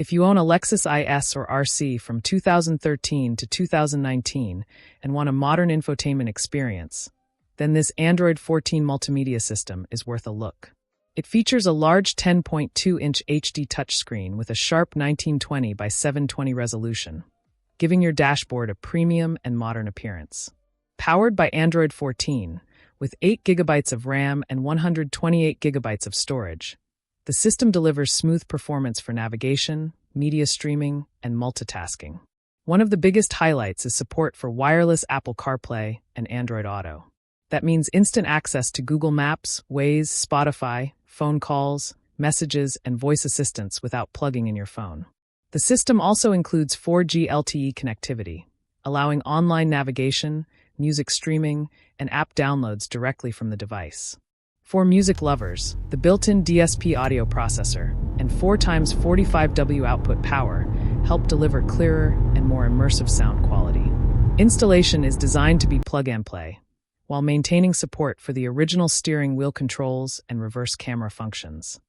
If you own a Lexus IS or RC from 2013 to 2019 and want a modern infotainment experience, then this Android 14 multimedia system is worth a look. It features a large 10.2-inch HD touchscreen with a sharp 1920 by 720 resolution, giving your dashboard a premium and modern appearance. Powered by Android 14, with 8 GB of RAM and 128 GB of storage, the system delivers smooth performance for navigation, media streaming, and multitasking. One of the biggest highlights is support for wireless Apple CarPlay and Android Auto. That means instant access to Google Maps, Waze, Spotify, phone calls, messages, and voice assistants without plugging in your phone. The system also includes 4G LTE connectivity, allowing online navigation, music streaming, and app downloads directly from the device. For music lovers, the built-in DSP audio processor and 4x 45W output power help deliver clearer and more immersive sound quality. Installation is designed to be plug-and-play, while maintaining support for the original steering wheel controls and reverse camera functions.